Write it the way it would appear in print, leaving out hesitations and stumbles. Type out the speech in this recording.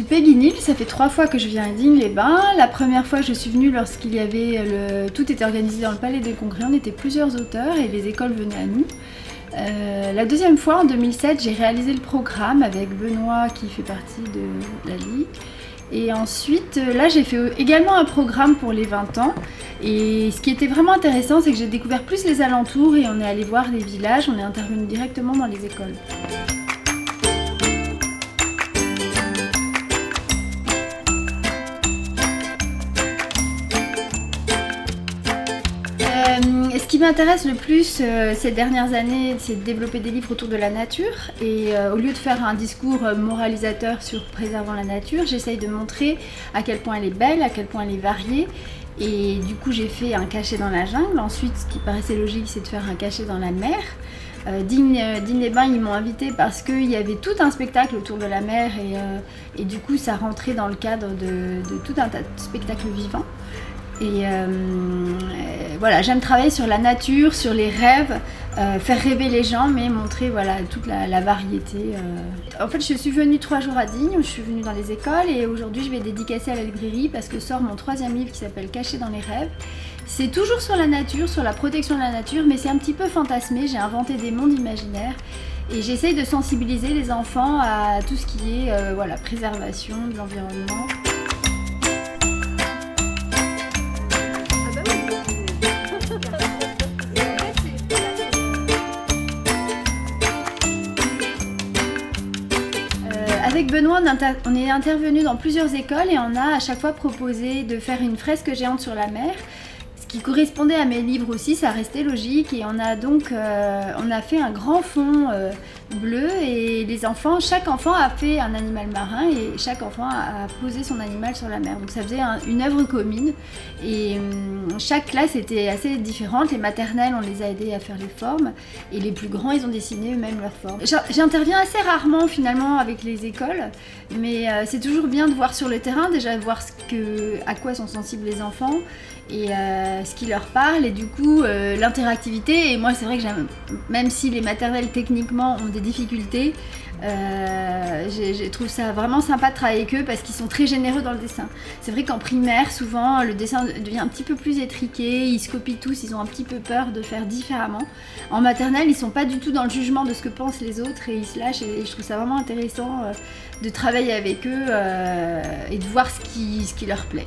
suis Peggy Nil, ça fait 3 fois que je viens à Digne-les-Bains. La première fois je suis venue lorsqu'il y avait tout était organisé dans le Palais des Congrès, on était plusieurs auteurs et les écoles venaient à nous. La deuxième fois, en 2007, j'ai réalisé le programme avec Benoît qui fait partie de la Ligue. Et ensuite, là j'ai fait également un programme pour les 20 ans. Et ce qui était vraiment intéressant, c'est que j'ai découvert plus les alentours et on est allé voir les villages, on est intervenu directement dans les écoles. Ce qui m'intéresse le plus ces dernières années, c'est de développer des livres autour de la nature. Et au lieu de faire un discours moralisateur sur préservant la nature, j'essaye de montrer à quel point elle est belle, à quel point elle est variée. Et du coup, j'ai fait un cachet dans la jungle. Ensuite, ce qui paraissait logique, c'est de faire un cachet dans la mer. Digne-les-Bains, ils m'ont invité parce qu'il y avait tout un spectacle autour de la mer et du coup, ça rentrait dans le cadre de tout un tas de spectacles vivants. Et voilà, j'aime travailler sur la nature, sur les rêves, faire rêver les gens, mais montrer voilà, toute la variété. En fait, je suis venue 3 jours à Digne, je suis venue dans les écoles et aujourd'hui je vais dédicacer à la librairie parce que sort mon 3e livre qui s'appelle Caché dans les rêves. C'est toujours sur la nature, sur la protection de la nature, mais c'est un petit peu fantasmé, j'ai inventé des mondes imaginaires. Et j'essaye de sensibiliser les enfants à tout ce qui est voilà, préservation de l'environnement. Avec Benoît, on est intervenu dans plusieurs écoles et on a à chaque fois proposé de faire une fresque géante sur la mer. Ce qui correspondait à mes livres aussi, ça restait logique et on a donc on a fait un grand fond bleu et les enfants, chaque enfant a fait un animal marin et chaque enfant a posé son animal sur la mer. Donc ça faisait une œuvre commune et chaque classe était assez différente. Les maternelles, on les a aidés à faire les formes et les plus grands, ils ont dessiné eux-mêmes leurs formes. J'interviens assez rarement finalement avec les écoles, mais c'est toujours bien de voir sur le terrain, déjà voir à quoi sont sensibles les enfants et ce qui leur parle et du coup l'interactivité. Et moi c'est vrai que j'aime, même si les maternelles techniquement ont des difficultés, je trouve ça vraiment sympa de travailler avec eux parce qu'ils sont très généreux dans le dessin. C'est vrai qu'en primaire souvent le dessin devient un petit peu plus étriqué, ils se copient tous, ils ont un petit peu peur de faire différemment. En maternelle ils sont pas du tout dans le jugement de ce que pensent les autres et ils se lâchent et je trouve ça vraiment intéressant de travailler avec eux et de voir ce qui leur plaît.